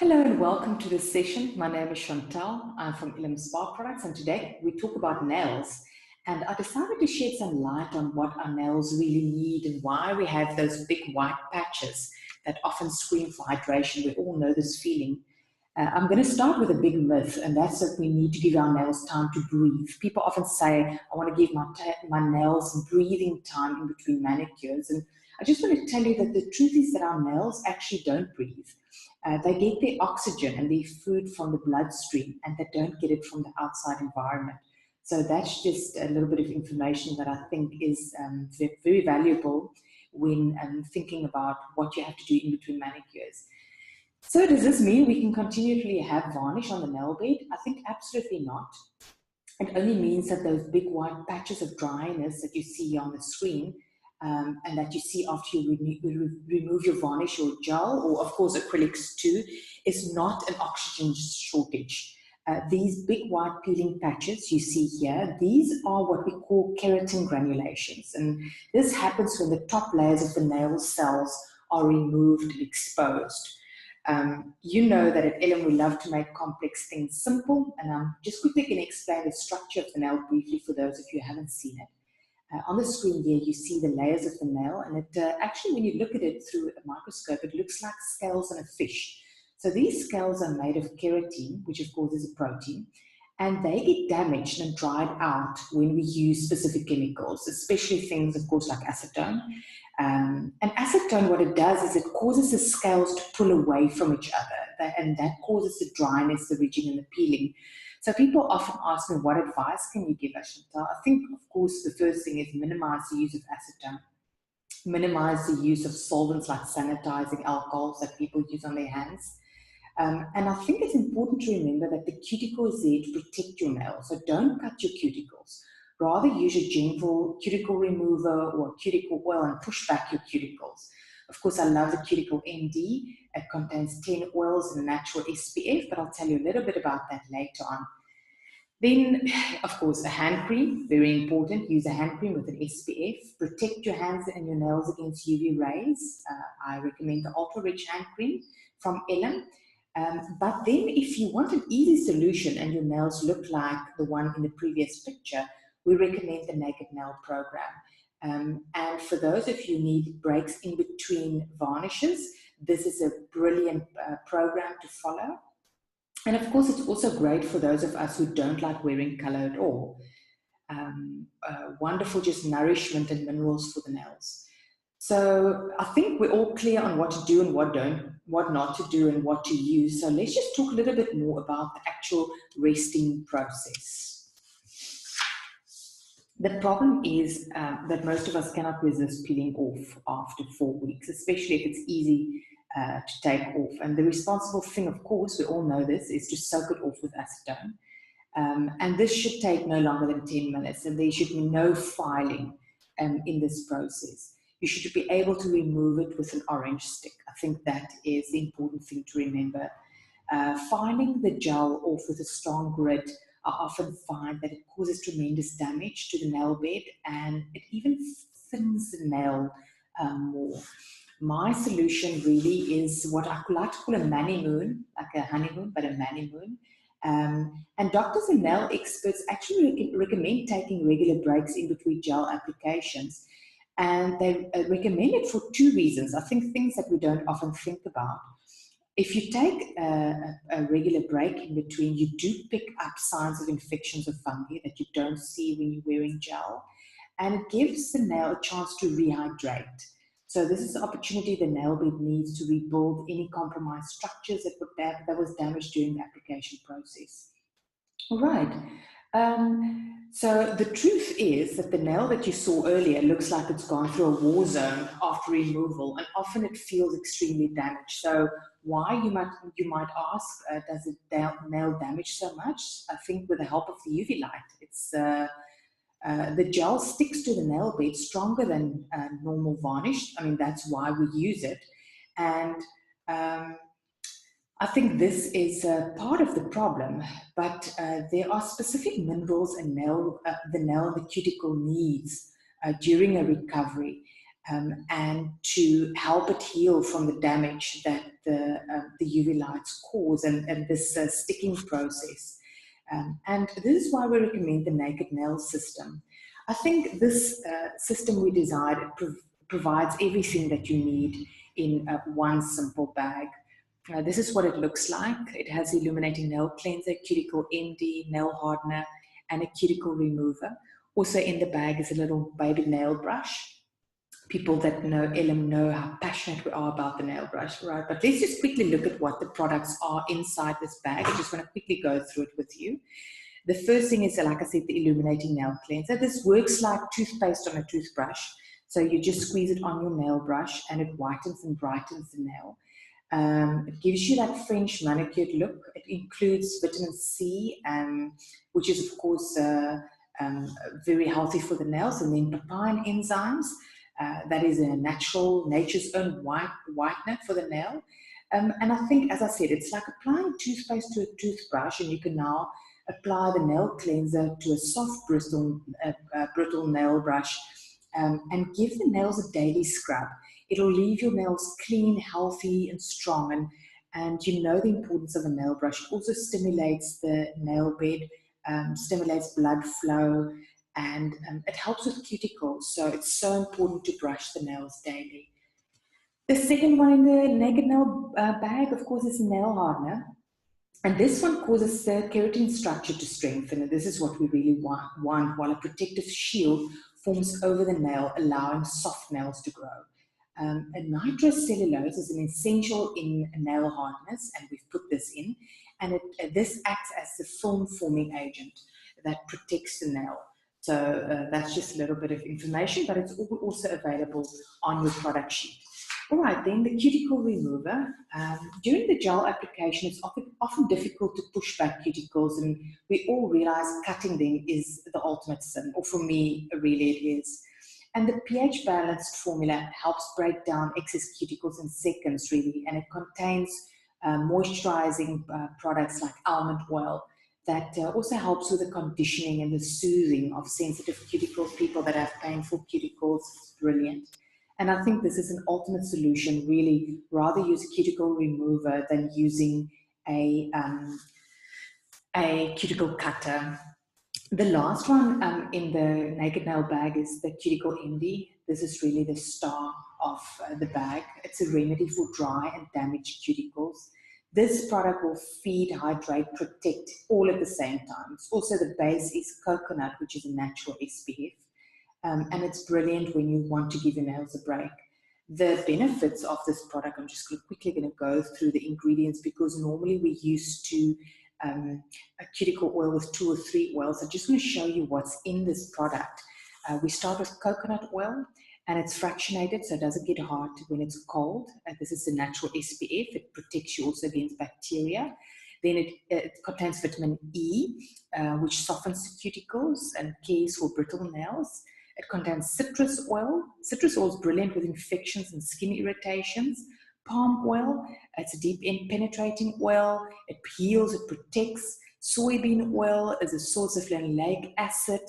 Hello and welcome to this session. My name is Chantal. I'm from Elim Spa Products, and today we talk about nails. And I decided to shed some light on what our nails really need and why we have those big white patches that often scream for hydration. We all know this feeling. I'm going to start with a big myth, and that's that we need to give our nails time to breathe. People often say, I want to give my nails some breathing time in between manicures. And I just want to tell you that the truth is that our nails actually don't breathe. They get their oxygen and their food from the bloodstream, and they don't get it from the outside environment. So that's just a little bit of information that I think is very valuable when thinking about what you have to do in between manicures. So does this mean we can continually have varnish on the nail bed? I think absolutely not. It only means that those big white patches of dryness that you see on the screen and that you see after you remove your varnish or gel, or of course acrylics too, is not an oxygen shortage. These big white peeling patches you see here, these are what we call keratin granulations. And this happens when the top layers of the nail cells are removed and exposed. You know that at Elim we love to make complex things simple, and I'm just quickly going to explain the structure of the nail briefly for those of you who haven't seen it. On the screen here, you see the layers of the nail, and it actually, when you look at it through a microscope, it looks like scales on a fish. So these scales are made of keratin, which of course is a protein, and they get damaged and dried out when we use specific chemicals, especially things, of course, like acetone. And acetone, what it does is it causes the scales to pull away from each other, and that causes the dryness, the ridging, and the peeling. So people often ask me, what advice can you give us, Chantal? I think, of course, the first thing is minimize the use of acetone, minimize the use of solvents like sanitizing alcohols that people use on their hands. And I think it's important to remember that the cuticle is there to protect your nails, so don't cut your cuticles. Rather use a gentle cuticle remover or cuticle oil and push back your cuticles. Of course, I love the Cuticle ND. It contains 10 oils and natural SPF, but I'll tell you a little bit about that later on. Then, of course, a hand cream, very important. Use a hand cream with an SPF. Protect your hands and your nails against UV rays. I recommend the Ultra Rich hand cream from Elim. But then if you want an easy solution and your nails look like the one in the previous picture, we recommend the Naked Nail program. And for those of you who need breaks in between varnishes, this is a brilliant program to follow. And of course, it's also great for those of us who don't like wearing color at all. Wonderful just nourishment and minerals for the nails. So I think we're all clear on what to do and what not to do and what to use. So let's just talk a little bit more about the actual resting process. The problem is that most of us cannot resist peeling off after 4 weeks, especially if it's easy to take off. And the responsible thing, of course, we all know this, is to soak it off with acetone. And this should take no longer than 10 minutes, and there should be no filing in this process. You should be able to remove it with an orange stick. I think that is the important thing to remember. Filing the gel off with a strong grit, I often find that it causes tremendous damage to the nail bed, and it even thins the nail more. My solution really is what I like to call a mani-moon, like a honeymoon, but a mani-moon. And doctors and nail experts actually recommend taking regular breaks in between gel applications. And they recommend it for 2 reasons. I think things that we don't often think about. If you take a regular break in between, you do pick up signs of infections of fungi that you don't see when you're wearing gel. And it gives the nail a chance to rehydrate. So this is the opportunity the nail bed needs to rebuild any compromised structures that was damaged during the application process. All right. So the truth is that the nail that you saw earlier looks like it's gone through a war zone after removal, and often it feels extremely damaged. So why, you might ask, does the nail damage so much? I think with the help of the UV light, it's the gel sticks to the nail bed stronger than normal varnish. I mean, that's why we use it. And I think this is part of the problem, but there are specific minerals the nail and the cuticle needs during a recovery, and to help it heal from the damage that the the UV lights cause and this sticking process. And this is why we recommend the naked nail system. I think this system we designed provides everything that you need in one simple bag. This is what it looks like. It has illuminating nail cleanser, cuticle MD, nail hardener, and a cuticle remover. Also in the bag is a little baby nail brush. People that know Elim know how passionate we are about the nail brush, right? But let's just quickly look at what the products are inside this bag. I just want to quickly go through it with you. The first thing is, like I said, the illuminating nail cleanser. This works like toothpaste on a toothbrush. So you just squeeze it on your nail brush and it whitens and brightens the nail. It gives you that French manicured look. It includes vitamin C, which is of course very healthy for the nails, and then papain enzymes. That is a nature's own whitener for the nail. And I think, as I said, it's like applying toothpaste to a toothbrush, and you can now apply the nail cleanser to a soft brittle nail brush and give the nails a daily scrub. It'll leave your nails clean, healthy, and strong. And you know the importance of a nail brush. It also stimulates the nail bed, stimulates blood flow, and it helps with cuticles. So it's so important to brush the nails daily. The second one in the naked nail bag, of course, is a nail hardener. And this one causes the keratin structure to strengthen. And this is what we really want, while a protective shield forms over the nail, allowing soft nails to grow. And nitrocellulose is an essential in nail hardness, and we've put this in. And this acts as the film-forming agent that protects the nail. So that's just a little bit of information, but it's also available on your product sheet. All right, then the cuticle remover. During the gel application, it's often difficult to push back cuticles, and we all realize cutting them is the ultimate sin, or for me, really it is. And the pH balanced formula helps break down excess cuticles in seconds, really, and it contains moisturizing products like almond oil that also helps with the conditioning and the soothing of sensitive cuticles. People that have painful cuticles, it's brilliant. And I think this is an ultimate solution, really. Rather use a cuticle remover than using a cuticle cutter. The last one in the naked nail bag is the Cuticle MD. This is really the star of the bag. It's a remedy for dry and damaged cuticles. This product will feed, hydrate, protect all at the same time. Also, the base is coconut, which is a natural SPF. And it's brilliant when you want to give your nails a break. The benefits of this product, I'm just quickly going to go through the ingredients, because normally we're used to a cuticle oil with 2 or 3 oils. I just want to show you what's in this product. We start with coconut oil, and it's fractionated, so it doesn't get hard when it's cold. This is the natural SPF. It protects you also against bacteria. Then it contains vitamin E, which softens the cuticles and cares for brittle nails. It contains citrus oil. Citrus oil is brilliant with infections and skin irritations. Palm oil, it's a deep penetrating oil. It heals, it protects. Soybean oil is a source of linoleic acid,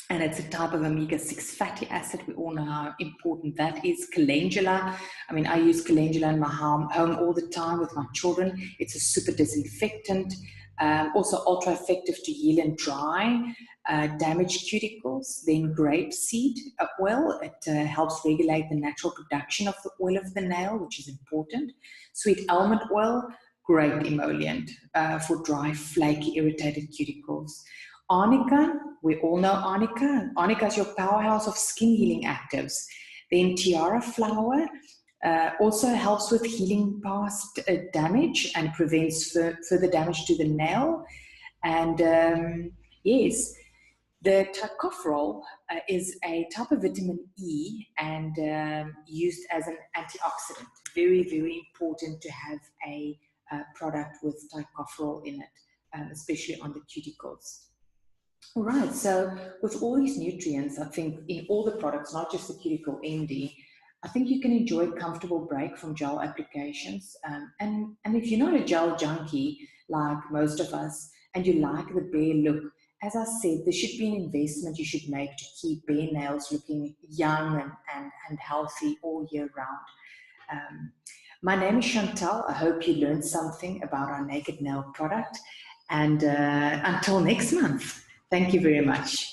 and it's a type of omega-6 fatty acid. We all know how important that is. Calendula. I mean, I use calendula in my home all the time with my children. It's a super disinfectant. Also ultra effective to heal and dry damaged cuticles. Then grapeseed oil. It helps regulate the natural production of the oil of the nail, which is important. Sweet almond oil, great emollient for dry, flaky, irritated cuticles. Arnica, we all know arnica. Arnica is your powerhouse of skin healing actives. Then tiara flower also helps with healing past damage and prevents further damage to the nail. And yes, the tocopherol is a type of vitamin E and used as an antioxidant. Very, very important to have a product with tocopherol in it, especially on the cuticles. All right, so with all these nutrients, I think in all the products, not just the Cuticle MD, I think you can enjoy a comfortable break from gel applications. And if you're not a gel junkie like most of us, and you like the bare look, as I said, this should be an investment you should make to keep bare nails looking young and healthy all year round. My name is Chantal. I hope you learned something about our Naked Nail product. And until next month, thank you very much.